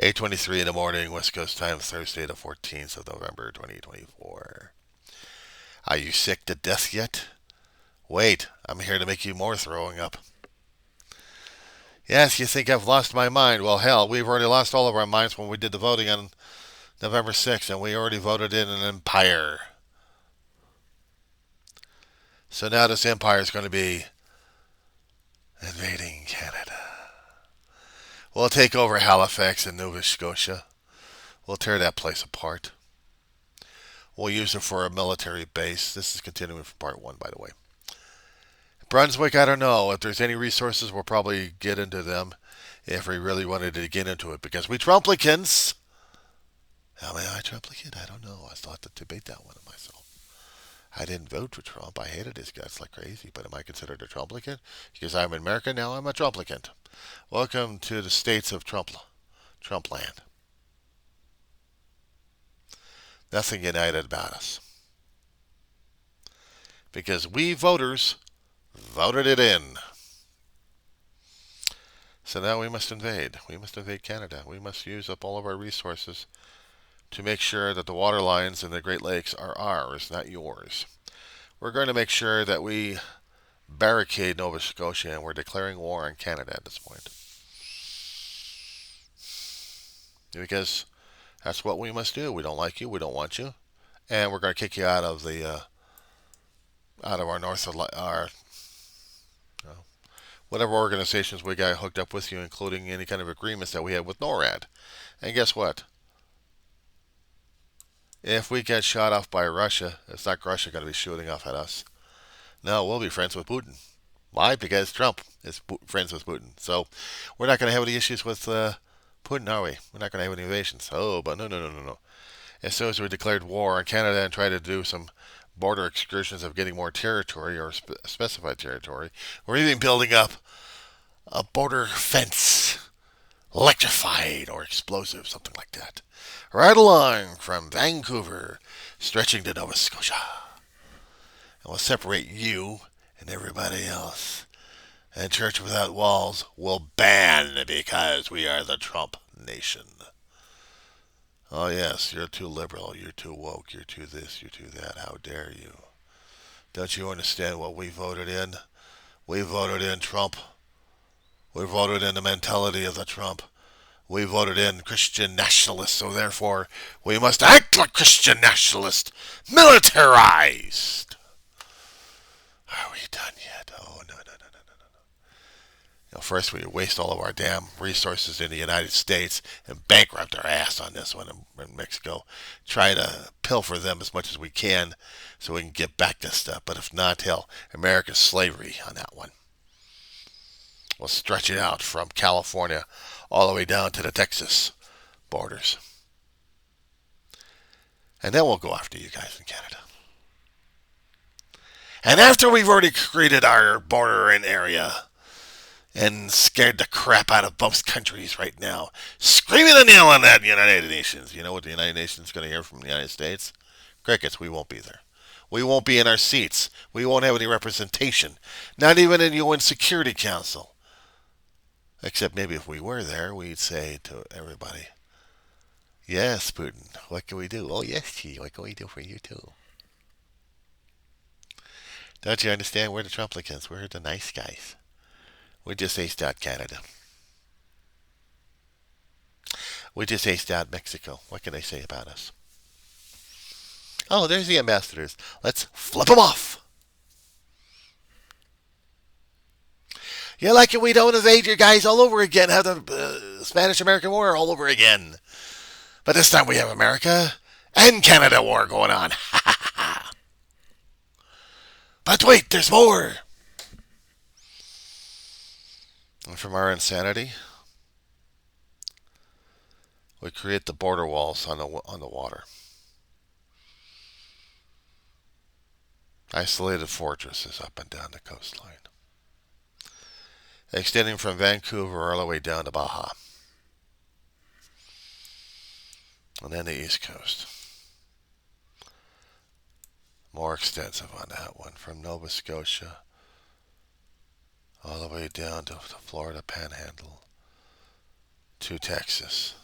8:23 in the morning, West Coast time, Thursday the 14th of November, 2024. Are you sick to death yet? Wait, I'm here to make you more throwing up. Yes, you think I've lost my mind. Well, hell, we've already lost all of our minds when we did the voting on November 6th, and we already voted in an empire. So now this empire is going to be invading Canada. We'll take over Halifax and Nova Scotia. We'll tear that place apart. We'll use it for a military base. This is continuing from part one, by the way. Brunswick, I don't know. If there's any resources, we'll probably get into them if we really wanted to get into it. Because we Trumplicans. How am I Trumplicant? I don't know. I still have to debate that one myself. I didn't vote for Trump. I hated his guts like crazy. But am I considered a Trumplicant? Because I'm in America, now I'm a Trumplicant. Welcome to the states of Trumpland. Nothing united about us. Because we voters voted it in. So now we must invade. We must invade Canada. We must use up all of our resources to make sure that the water lines in the Great Lakes are ours, not yours. We're going to make sure that we barricade Nova Scotia, and we're declaring war on Canada at this point. Because that's what we must do. We don't like you. We don't want you, and we're going to kick you out of the out of our whatever organizations we got hooked up with you, including any kind of agreements that we had with NORAD. And guess what? If we get shot off by Russia, it's not Russia going to be shooting off at us. No, we'll be friends with Putin. Why? Because Trump is friends with Putin. So we're not going to have any issues with Putin, are we? We're not going to have any invasions. Oh, but no. As soon as we declared war on Canada and tried to do some border excursions of getting more territory or specified territory, we're even building up a border fence, electrified or explosive, something like that, right along from Vancouver, stretching to Nova Scotia. And we'll separate you and everybody else. And Church Without Walls will ban because we are the Trump nation. Oh, yes, you're too liberal, you're too woke, you're too this, you're too that. How dare you? Don't you understand what we voted in? We voted in Trump. We voted in the mentality of the Trump. We voted in Christian nationalists, so therefore we must act like Christian nationalists, militarized. Are we done yet? Oh, no. First we waste all of our damn resources in the United States and bankrupt our ass on this one in Mexico. Try to pilfer them as much as we can so we can get back this stuff. But if not, hell, America's slavery on that one. We'll stretch it out from California all the way down to the Texas borders. And then we'll go after you guys in Canada. And after we've already created our border and area and scared the crap out of both countries right now, screaming the nail on that United Nations. You know what the United Nations is going to hear from the United States? Crickets, we won't be there. We won't be in our seats. We won't have any representation. Not even in the UN Security Council. Except maybe if we were there, we'd say to everybody, yes, Putin, what can we do? Oh, yes, Xi, what can we do for you, too? Don't you understand? We're the Trumplicans. We're the nice guys. We just aced out Canada. We just aced out Mexico. What can they say about us? Oh, there's the ambassadors. Let's flip them off. You like it? We don't invade you guys all over again. Have the Spanish-American War all over again. But this time we have America and Canada war going on. But wait, there's more. And from our insanity, we create the border walls on the water. Isolated fortresses up and down the coastline, extending from Vancouver all the way down to Baja. And then the East Coast. More extensive on that one, from Nova Scotia all the way down to the Florida Panhandle to Texas.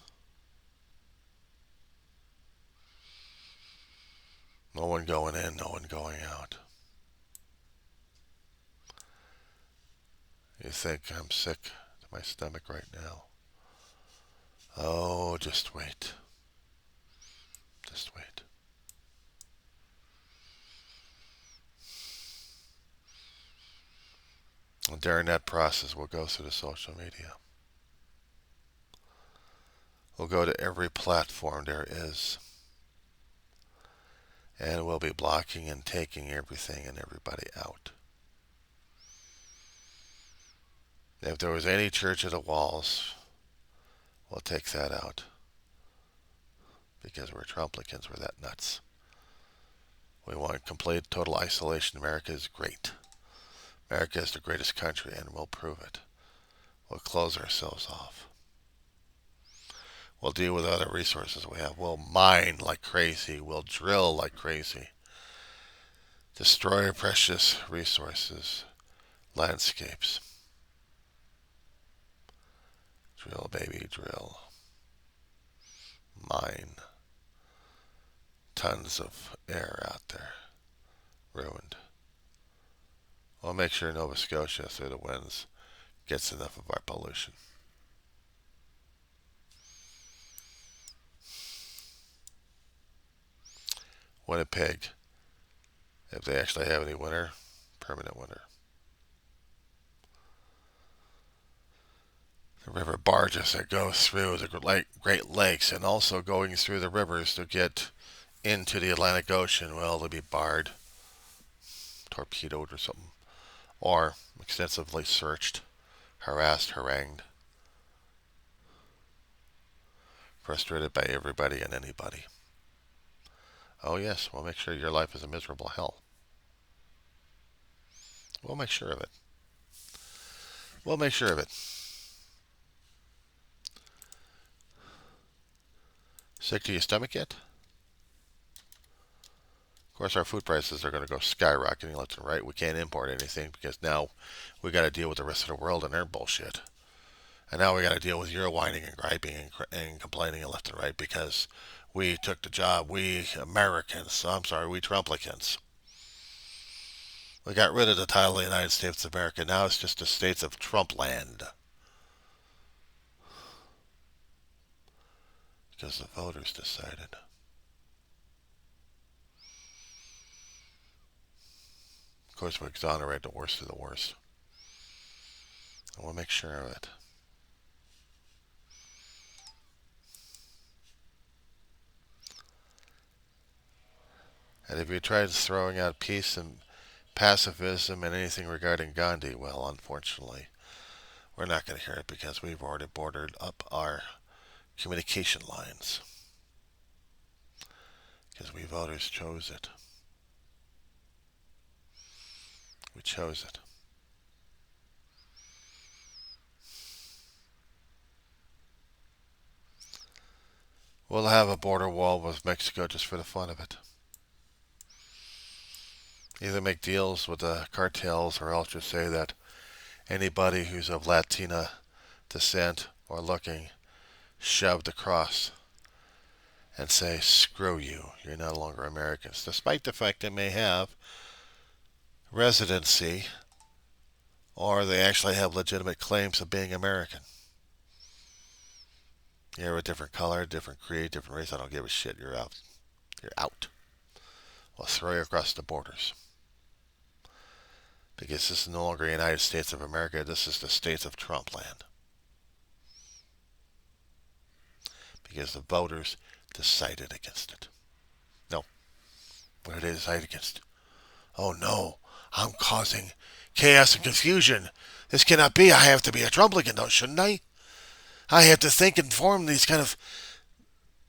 No one going in, no one going out. You think I'm sick to my stomach right now? Oh, just wait. Just wait. And during that process, we'll go through the social media. We'll go to every platform there is. And we'll be blocking and taking everything and everybody out. If there was any church of the walls, we'll take that out. Because we're Trumplicans, we're that nuts. We want complete, total isolation. America is great. America is the greatest country, and we'll prove it. We'll close ourselves off. We'll deal with other resources we have. We'll mine like crazy. We'll drill like crazy. Destroy precious resources, landscapes. Drill, baby, drill. Mine. Tons of air out there. Ruined. We'll make sure Nova Scotia, through the winds, gets enough of our pollution. Winnipeg, if they actually have any winter, permanent winter. The river barges that go through the Great Lakes and also going through the rivers to get into the Atlantic Ocean, well, they'll be barred, torpedoed or something, or extensively searched, harassed, harangued, frustrated by everybody and anybody. Oh yes, we'll make sure your life is a miserable hell. We'll make sure of it. We'll make sure of it. Sick to your stomach yet? Of course, our food prices are going to go skyrocketing left and right. We can't import anything because now we got to deal with the rest of the world and their bullshit. And now we got to deal with your whining and griping and complaining left and right because we took the job. We Americans, we Trumplicans. We got rid of the title of the United States of America. Now it's just the states of Trump land. Because the voters decided. Of course, we exonerate the worst of the worst. And we'll make sure of it. And if you tried throwing out peace and pacifism and anything regarding Gandhi, well, unfortunately, we're not going to hear it because we've already bordered up our communication lines. Because we voters chose it. We chose it. We'll have a border wall with Mexico just for the fun of it. Either make deals with the cartels or else just say that anybody who's of Latina descent or looking shoved across and say, screw you, you're no longer Americans, despite the fact they may have residency or they actually have legitimate claims of being American. You're a different color, different creed, different race, I don't give a shit, you're out. You're out. We'll throw you across the borders. Because this is no longer the United States of America, this is the states of Trump land. Because the voters decided against it. No. What did they decide against? Oh no, I'm causing chaos and confusion. This cannot be. I have to be a Trumplican, though, shouldn't I? I have to think and form these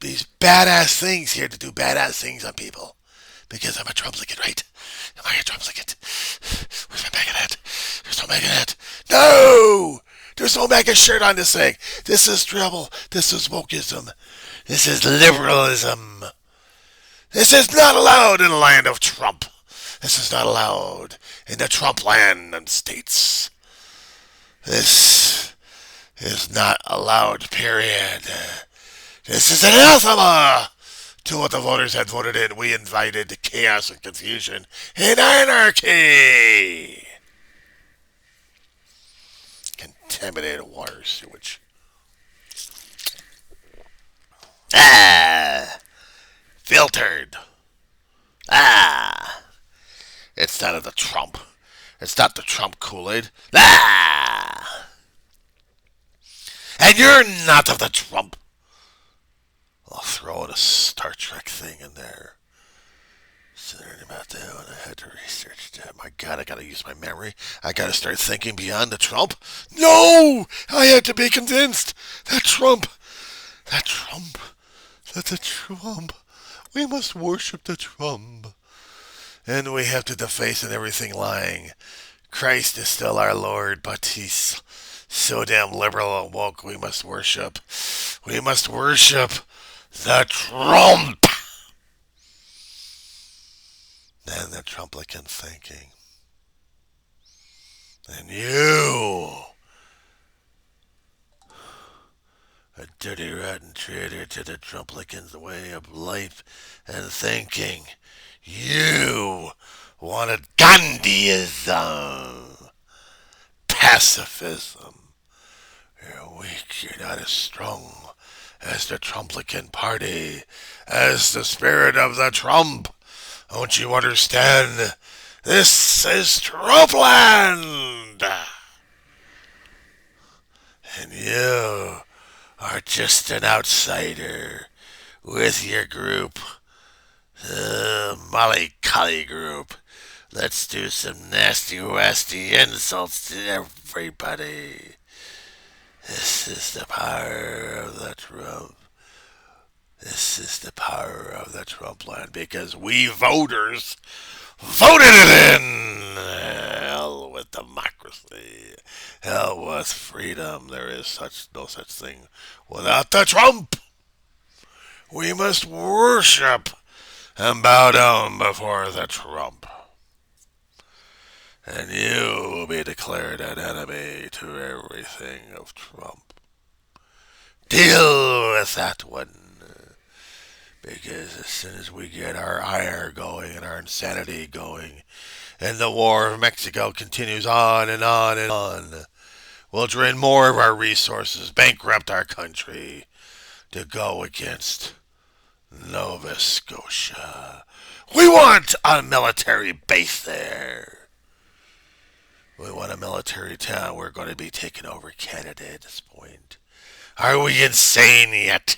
badass things here to do badass things on people. Because I'm a Trumplican, right? Am I a Trumplican? Where's my MAGA hat? There's no MAGA hat. No! There's no MAGA shirt on this thing. This is trouble. This is wokeism. This is liberalism. This is not allowed in the land of Trump. This is not allowed in the Trump land and states. This is not allowed, period. This is anathema to what the voters had voted in. We invited chaos and confusion and anarchy. Contaminated water, sewage. Ah, filtered. Ah, it's not of the Trump. It's not the Trump Kool-Aid. Ah, and you're not of the Trump. I'll throw in a Star Trek thing in there. Learning about that one, I had to research that. My God, I gotta use my memory. I gotta start thinking beyond the Trump. No! I had to be convinced that Trump, that Trump, that the Trump, we must worship the Trump. And we have to deface and everything lying. Christ is still our Lord, but he's so damn liberal and woke. We must worship. We must worship the Trump. And the Trumplican thinking. And you, a dirty, rotten traitor to the Trumplican's way of life and thinking, you wanted Gandhiism, pacifism. You're weak, you're not as strong as the Trumplican party, as the spirit of the Trump. Don't you understand? This is Trumpland! And you are just an outsider with your group, the Molly Collie group. Let's do some nasty, wasty insults to everybody. This is the power of the Trump. This is the power of the Trumpland because we voters voted it in. Hell with democracy. Hell with freedom. There is no such thing without the Trump. We must worship and bow down before the Trump. And you will be declared an enemy to everything of Trump. Deal with that one. Because as soon as we get our ire going and our insanity going, and the war of Mexico continues on and on and on, we'll drain more of our resources, bankrupt our country, to go against Nova Scotia. We want a military base there. We want a military town. We're going to be taking over Canada at this point. Are we insane yet?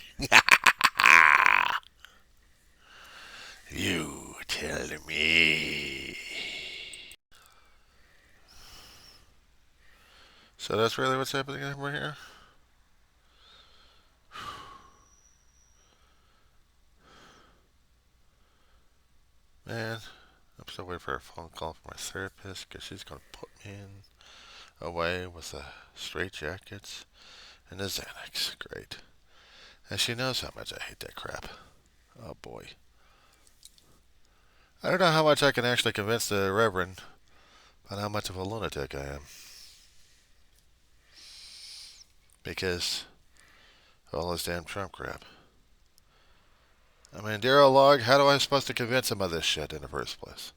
You tell me. So that's really what's happening over here? Man, I'm still waiting for a phone call from my therapist because she's going to put me in away with the straitjackets and the Xanax. Great. And she knows how much I hate that crap. Oh boy. I don't know how much I can actually convince the Reverend on how much of a lunatic I am. Because of all this damn Trump crap. I mean, dear old Log, how am I supposed to convince him of this shit in the first place?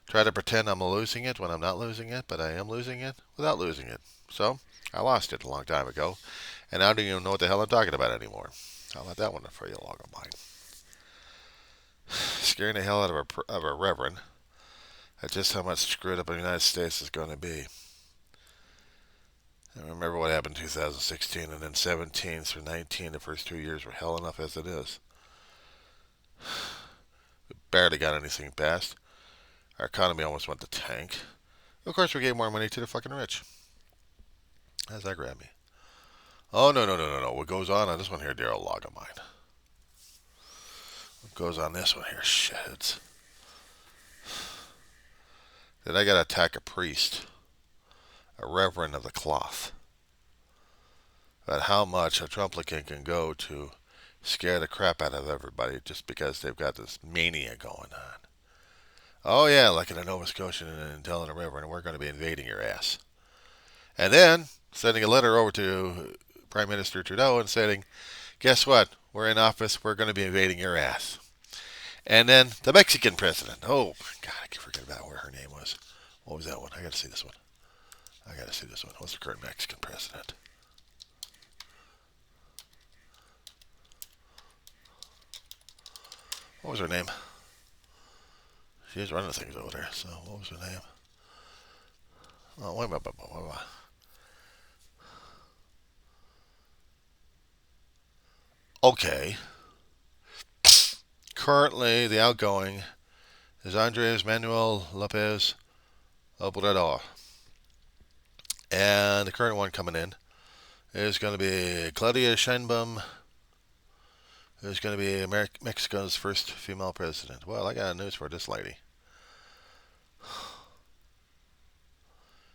Try to pretend I'm losing it when I'm not losing it, but I am losing it without losing it. So, I lost it a long time ago, and I don't even know what the hell I'm talking about anymore. I'll let that one for you, Log of mine. Scaring the hell out of a Reverend at just how much screwed up the United States is going to be. I remember what happened in 2016, and then 17 through 19, the first 2 years were hell enough as it is. We barely got anything passed. Our economy almost went to tank. Of course, we gave more money to the fucking rich. How's that grab me? Oh, no. What goes on this one here, dear old Log of mine? What goes on this one here, shitheads? Then I gotta attack a priest, a reverend of the cloth, about how much a Trumplican can go to scare the crap out of everybody just because they've got this mania going on. Oh yeah, like in a Nova Scotian and telling a reverend, we're going to be invading your ass. And then sending a letter over to Prime Minister Trudeau and saying, guess what? We're in office, we're going to be invading your ass. And then the Mexican president. Oh, God, I can forget about what her name was. What was that one? I got to see this one. What's the current Mexican president? What was her name? She was running things over there. So what was her name? Oh, wait a minute. Okay. Currently, the outgoing is Andres Manuel Lopez Obrador. And the current one coming in is going to be Claudia Sheinbaum, who's going to be Mexico's first female president. Well, I got news for this lady.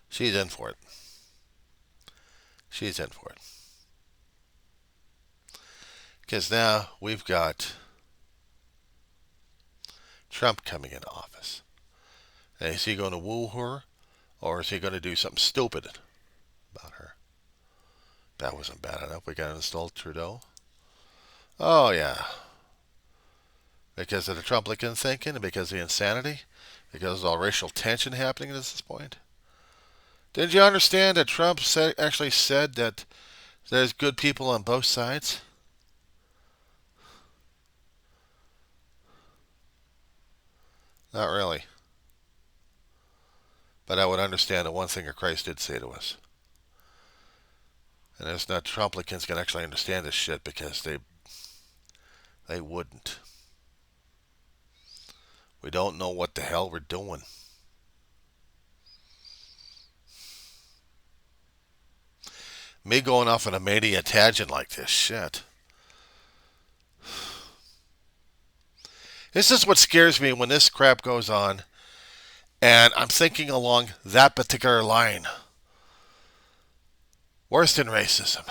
She's in for it. She's in for it. Because now we've got Trump coming into office. And is he going to woo her, or is he going to do something stupid about her? That wasn't bad enough. We got to install Trudeau. Oh, yeah. Because of the Trumplican thinking, and because of the insanity, because of all racial tension happening at this point. Didn't you understand that Trump actually said that there's good people on both sides? Not really. But I would understand the one thing that Christ did say to us. And it's not Trumplicans can actually understand this shit because they wouldn't. We don't know what the hell we're doing. Me going off on a mania tangent like this, shit. This is what scares me when this crap goes on, and I'm thinking along that particular line. Worse than racism.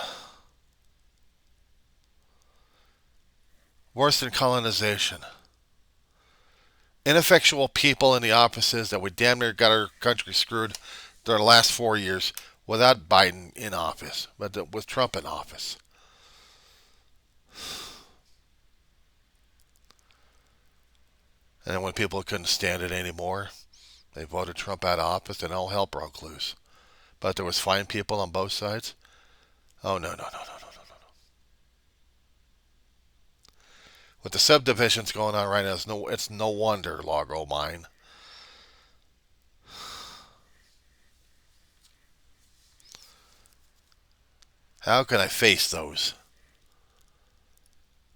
Worse than colonization. Ineffectual people in the offices that we damn near got our country screwed during the last 4 years without Biden in office, but with Trump in office. And then when people couldn't stand it anymore, they voted Trump out of office and all hell broke loose. But there was fine people on both sides. Oh, no. With the subdivisions going on right now, it's no wonder, Largo mine. How can I face those?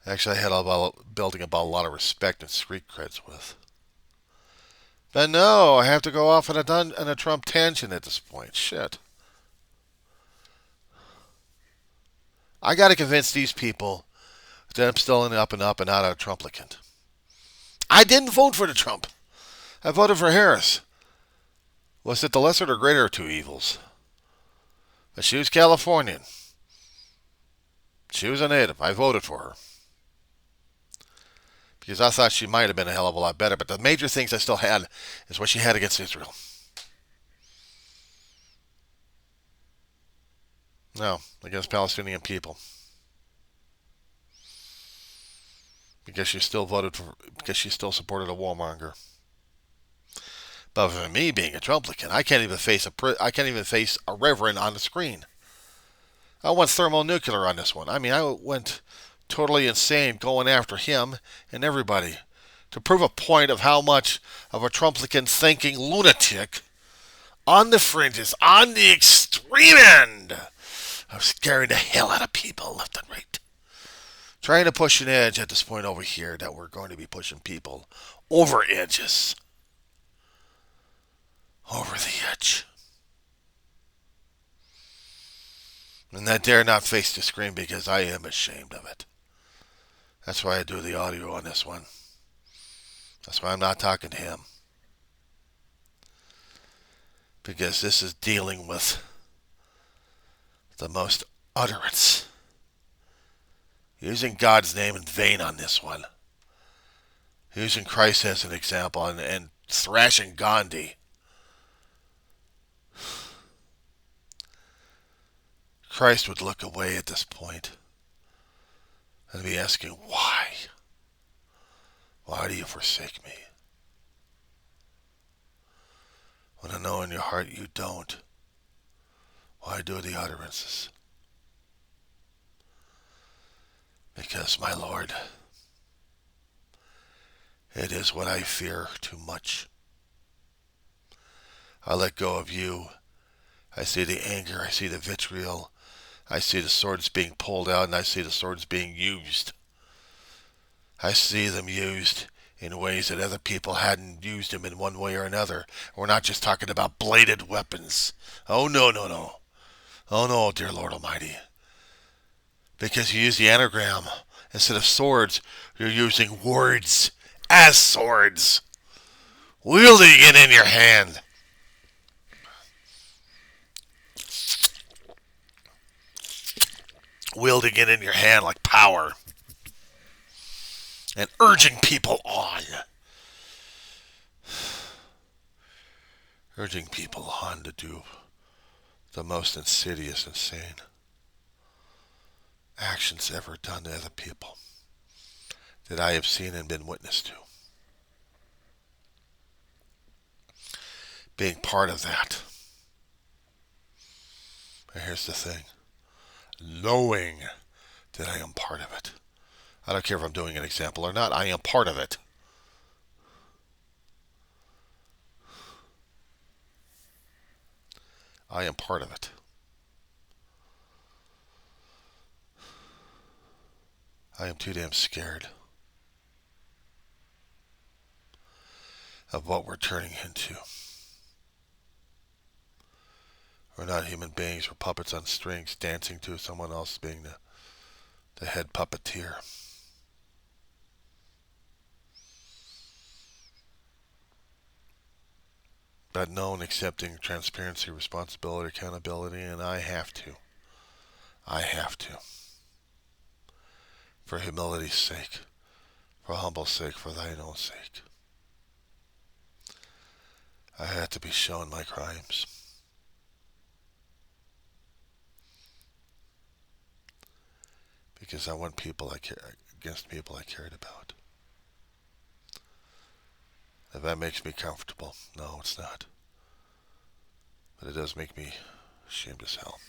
Actually, I had building about a lot of respect and street creds with. But no, I have to go off on a Trump tangent at this point. Shit. I got to convince these people that I'm still in the up and up and not a Trumplicant. I didn't vote for the Trump. I voted for Harris. Was it the lesser or greater of two evils? But she was Californian. She was a native. I voted for her. Because I thought she might have been a hell of a lot better. But the major things I still had is what she had against Israel. No, against Palestinian people. Because she still supported a warmonger. But for me being a Trumplican, I can't even face a reverend on the screen. I went thermonuclear on this one. I mean, I went totally insane going after him and everybody to prove a point of how much of a Trumplican thinking lunatic on the fringes, on the extreme end of scaring the hell out of people left and right. Trying to push an edge at this point over here that we're going to be pushing people over edges. Over the edge. And I dare not face the screen because I am ashamed of it. That's why I do the audio on this one. That's why I'm not talking to him. Because this is dealing with the most utterance. Using God's name in vain on this one. Using Christ as an example and thrashing Gandhi. Christ would look away at this point and be asking, why? Why do you forsake me? When I know in your heart you don't, why do the utterances? Because, my Lord, it is what I fear too much. I let go of you. I see the anger, I see the vitriol, I see the swords being pulled out, and I see the swords being used. I see them used in ways that other people hadn't used them in one way or another. We're not just talking about bladed weapons. Oh, no, no, no. Oh, no, dear Lord Almighty. Because you use the anagram. Instead of swords, you're using words as swords. Wielding it in your hand. Wielding it in your hand like power. And urging people on. Urging people on to do the most insidious, insane actions ever done to other people that I have seen and been witness to. Being part of that. And here's the thing. Knowing that I am part of it. I don't care if I'm doing an example or not. I am part of it. I am part of it. I am too damn scared of what we're turning into. We're not human beings. We're puppets on strings dancing to someone else being the head puppeteer. But known, accepting transparency, responsibility, accountability, and I have to. I have to. For humility's sake. For humble's sake. For thine own sake. I had to be shown my crimes. Because I want people I care against people I cared about. If that makes me comfortable, no, it's not. But it does make me ashamed as hell.